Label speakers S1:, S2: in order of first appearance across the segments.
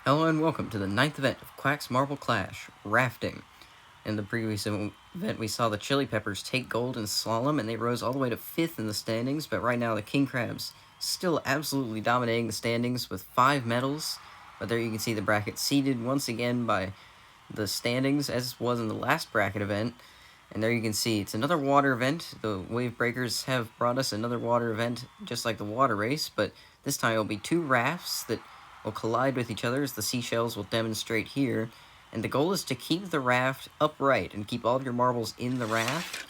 S1: Hello and welcome to the 9th event of Quack's Marble Clash, Rafting. In the previous event, we saw the Chili Peppers take gold in slalom, and they rose all the way to 5th in the standings, but right now the King Crabs still absolutely dominating the standings with 5 medals. But there you can see the bracket seeded once again by the standings, as was in the last bracket event. And there you can see it's another water event. The Wave Breakers have brought us another water event, just like the water race, but this time it'll be 2 rafts that will collide with each other, as the seashells will demonstrate here. And the goal is to keep the raft upright and keep all of your marbles in the raft.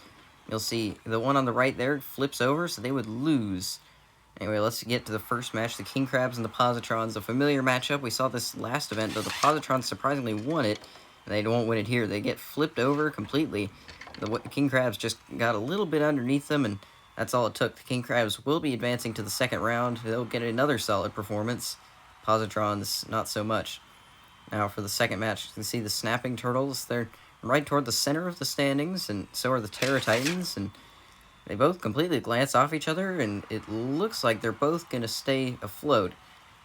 S1: You'll see the one on the right there flips over, so they would lose. Anyway, let's get to the first match, the King Crabs and the Positrons. A familiar matchup. We saw this last event, though the Positrons surprisingly won it, and they won't win it here. They get flipped over completely. The King Crabs just got a little bit underneath them, and that's all it took. The King Crabs will be advancing to the second round. They'll get another solid performance. Positrons, not so much. Now for the second match, you can see the Snapping Turtles. They're right toward the center of the standings, and so are the Terra Titans, and they both completely glance off each other, and it looks like they're both going to stay afloat,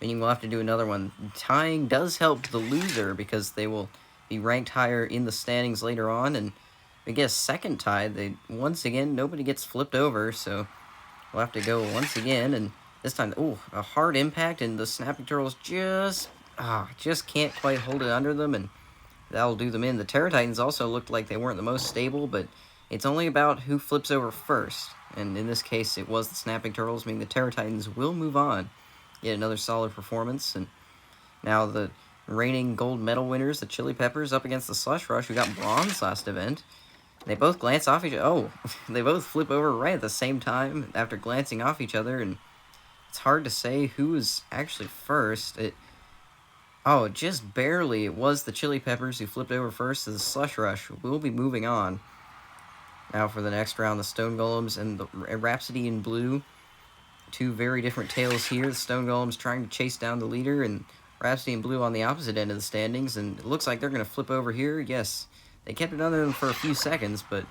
S1: meaning we'll have to do another one. Tying does help the loser, because they will be ranked higher in the standings later on, and we get a second tie. Once again, nobody gets flipped over, so we'll have to go once again, and this time, a hard impact, and the Snapping Turtles just can't quite hold it under them, and that'll do them in. The Terra Titans also looked like they weren't the most stable, but it's only about who flips over first, and in this case, it was the Snapping Turtles, meaning the Terra Titans will move on, get another solid performance. And now the reigning gold medal winners, the Chili Peppers, up against the Slush Rush, who got bronze last event. They both glance off each other. Oh, they both flip over right at the same time after glancing off each other, and it's hard to say who was actually first. Just barely. It was the Chili Peppers who flipped over first, so the Slush Rush will be moving on. Now for the next round, the Stone Golems and the Rhapsody in Blue. Two very different tales here. The Stone Golems trying to chase down the leader, and Rhapsody in Blue on the opposite end of the standings, and it looks like they're going to flip over here. Yes, they kept it under them for a few seconds, but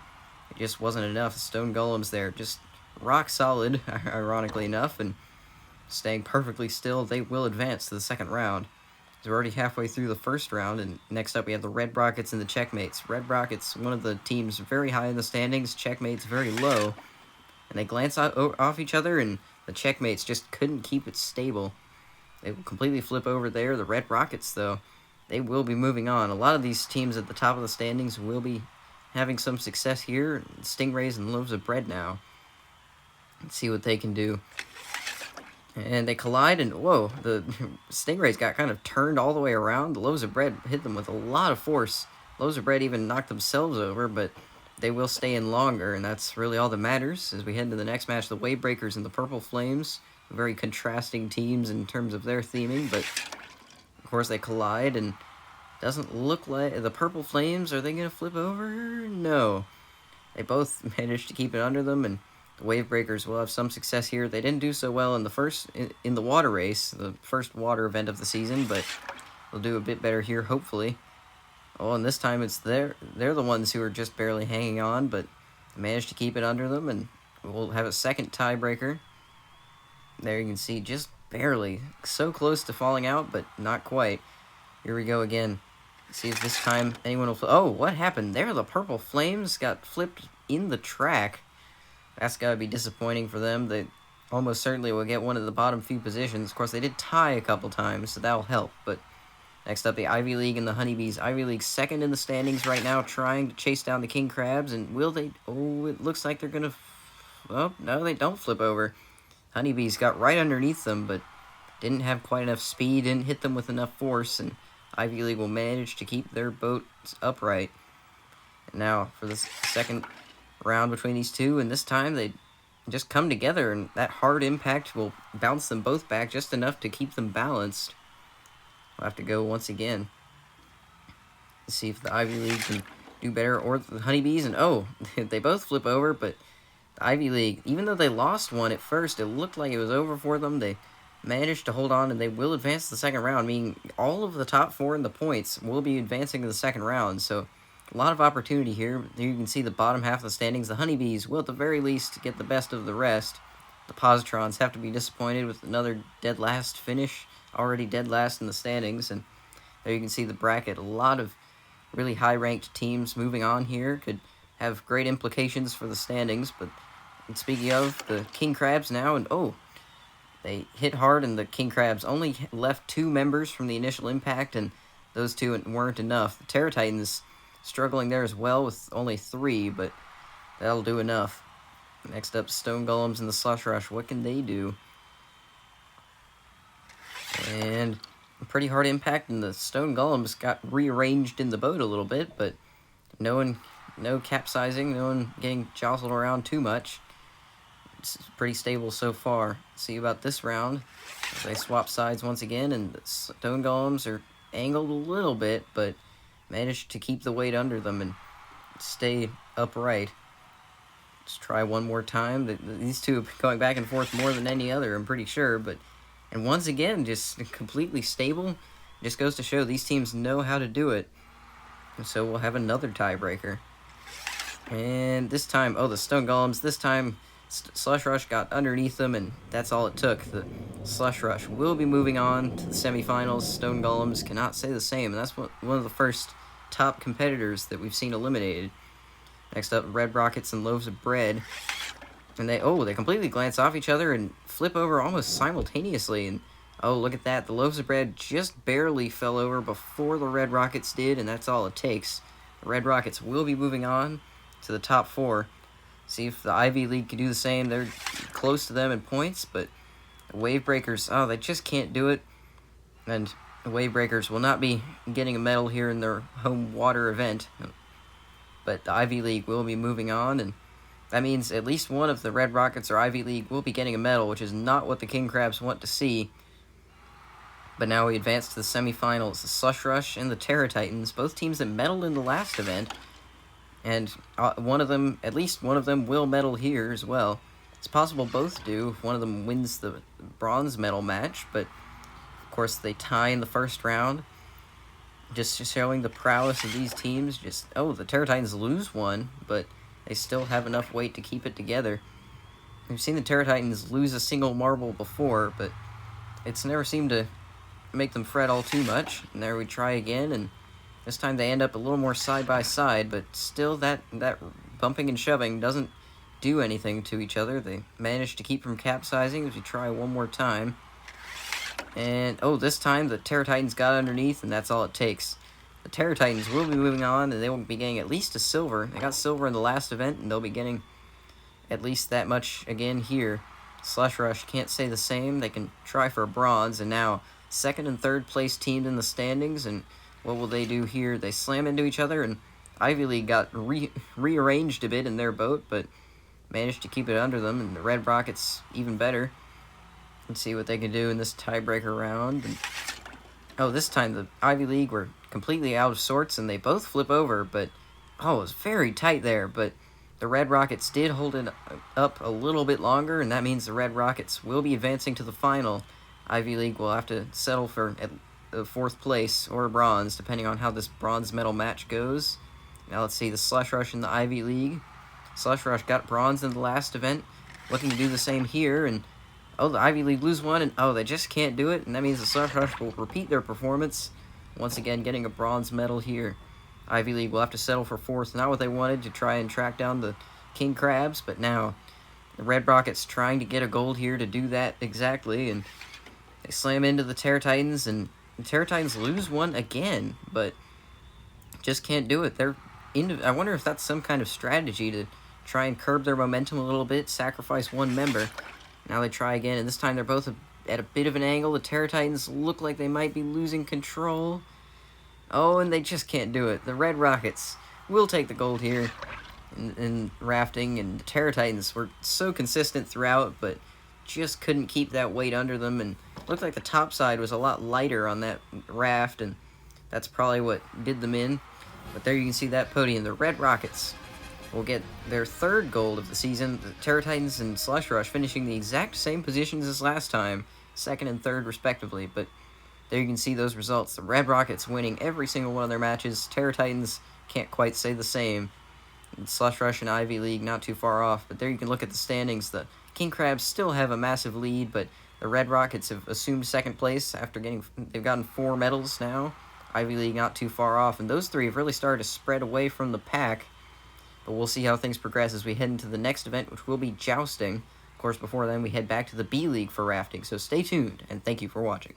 S1: it just wasn't enough. The Stone Golems there, just rock solid, ironically enough, and staying perfectly still. They will advance to the second round. We're already halfway through the first round, and next up we have the Red Rockets and the Checkmates. Red Rockets, one of the teams very high in the standings, Checkmates very low, and they glance off each other, and the Checkmates just couldn't keep it stable. They will completely flip over there. The Red Rockets, though, they will be moving on. A lot of these teams at the top of the standings will be having some success here. Stingrays and Loaves of Bread now. Let's see what they can do. And they collide, and whoa, the Stingrays got kind of turned all the way around. The Loaves of Bread hit them with a lot of force. Loaves of Bread even knocked themselves over, but they will stay in longer, and that's really all that matters. As we head into the next match, the Wave Breakers and the Purple Flames, very contrasting teams in terms of their theming, but of course they collide, and doesn't look like the Purple Flames, are they going to flip over? No. They both managed to keep it under them, and the Wave Breakers will have some success here. They didn't do so well in the water race, the first water event of the season, but they'll do a bit better here, hopefully. Oh, and this time they're the ones who are just barely hanging on, but managed to keep it under them, and we'll have a second tiebreaker. There you can see, just barely. So close to falling out, but not quite. Here we go again. See if this time anyone will... Oh, what happened there? The Purple Flames got flipped in the track. That's got to be disappointing for them. They almost certainly will get one of the bottom few positions. Of course, they did tie a couple times, so that'll help. But next up, the Ivy League and the Honeybees. Ivy League second in the standings right now, trying to chase down the King Crabs. And will they... Oh, it looks like they're going to... Oh, no, they don't flip over. Honeybees got right underneath them, but didn't have quite enough speed, didn't hit them with enough force, and Ivy League will manage to keep their boats upright. And now, for the second round between these two, and this time they just come together, and that hard impact will bounce them both back just enough to keep them balanced. We'll have to go once again. Let's see if the Ivy League can do better, or the Honeybees, and they both flip over, but the Ivy League, even though they lost one at first, it looked like it was over for them. They managed to hold on, and they will advance to the second round, meaning all of the top 4 in the points will be advancing to the second round, so a lot of opportunity here. There you can see the bottom half of the standings. The Honeybees will at the very least get the best of the rest. The Positrons have to be disappointed with another dead last finish, already dead last in the standings, and There you can see the bracket. A lot of really high-ranked teams moving on here could have great implications for the standings. But speaking of, the King Crabs now, and they hit hard, and the King Crabs only left 2 members from the initial impact, and those 2 weren't enough. The Terra Titans struggling there as well with only 3, but that'll do enough. Next up, Stone Golems and the Slush Rush. What can they do? And a pretty hard impact, and the Stone Golems got rearranged in the boat a little bit, but no capsizing, no one getting jostled around too much. It's pretty stable so far. See about this round. They swap sides once again, and the Stone Golems are angled a little bit, but managed to keep the weight under them and stay upright. Let's try one more time. These two are going back and forth more than any other, I'm pretty sure. And once again, just completely stable. Just goes to show these teams know how to do it. And so we'll have another tiebreaker. And this time, the Stone Golems, this time Slush Rush got underneath them, and that's all it took. The Slush Rush will be moving on to the semifinals. Stone Golems cannot say the same, and that's one of the first top competitors that we've seen eliminated. Next up, Red Rockets and Loaves of Bread. And they completely glance off each other and flip over almost simultaneously. And look at that. The Loaves of Bread just barely fell over before the Red Rockets did, and that's all it takes. The Red Rockets will be moving on to the top 4. See if the Ivy League can do the same. They're close to them in points, but the Wave Breakers, they just can't do it. And the Wave Breakers will not be getting a medal here in their home water event. But the Ivy League will be moving on, and that means at least one of the Red Rockets or Ivy League will be getting a medal, which is not what the King Crabs want to see. But now we advance to the semifinals. The Slush Rush and the Terra Titans, both teams that medaled in the last event. And at least one of them will medal here as well. It's possible both do if one of them wins the bronze medal match, but of course they tie in the first round. Just showing the prowess of these teams. The Terra Titans lose one, but they still have enough weight to keep it together. We've seen the Terra Titans lose a single marble before, but it's never seemed to make them fret all too much. And there we try again, and this time they end up a little more side by side, but still that bumping and shoving doesn't do anything to each other. They manage to keep from capsizing as we try one more time. And, this time the Terra Titans got underneath, and that's all it takes. The Terra Titans will be moving on, and they will be getting at least a silver. They got silver in the last event, and they'll be getting at least that much again here. Slush Rush can't say the same. They can try for a bronze, and now second and third place teamed in the standings, and what will they do here? They slam into each other, and Ivy League got rearranged a bit in their boat, but managed to keep it under them, and the Red Rockets even better. Let's see what they can do in this tiebreaker round. And, this time the Ivy League were completely out of sorts, and they both flip over, but, it was very tight there, but the Red Rockets did hold it up a little bit longer, and that means the Red Rockets will be advancing to the final. Ivy League will have to settle for fourth place or bronze, depending on how this bronze medal match goes. Now let's see, the Slush Rush in the Ivy League. Slush Rush got bronze in the last event, looking to do the same here, and the Ivy League lose one, and they just can't do it, and that means the Slush Rush will repeat their performance, once again getting a bronze medal here. Ivy League will have to settle for fourth, not what they wanted, to try and track down the King Crabs, but now the Red Rockets trying to get a gold here to do that exactly, and they slam into the Terra Titans, and the Terra Titans lose one again, but just can't do it. I wonder if that's some kind of strategy to try and curb their momentum a little bit, sacrifice one member. Now they try again, and this time they're both at a bit of an angle. The Terra Titans look like they might be losing control. And they just can't do it. The Red Rockets will take the gold here in rafting, and the Terra Titans were so consistent throughout, but just couldn't keep that weight under them, and looked like the top side was a lot lighter on that raft, and that's probably what did them in. But there you can see that podium. The Red Rockets will get their third gold of the season. The Terra Titans and Slush Rush finishing the exact same positions as last time, second and third respectively. But there you can see those results. The Red Rockets winning every single one of their matches. Terra Titans can't quite say the same. And Slush Rush and Ivy League not too far off. But there you can look at the standings. The King Crabs still have a massive lead, but the Red Rockets have assumed second place after they've gotten 4 medals now. Ivy League not too far off, and those three have really started to spread away from the pack. But we'll see how things progress as we head into the next event, which will be jousting. Of course, before then, we head back to the B League for rafting, so stay tuned, and thank you for watching.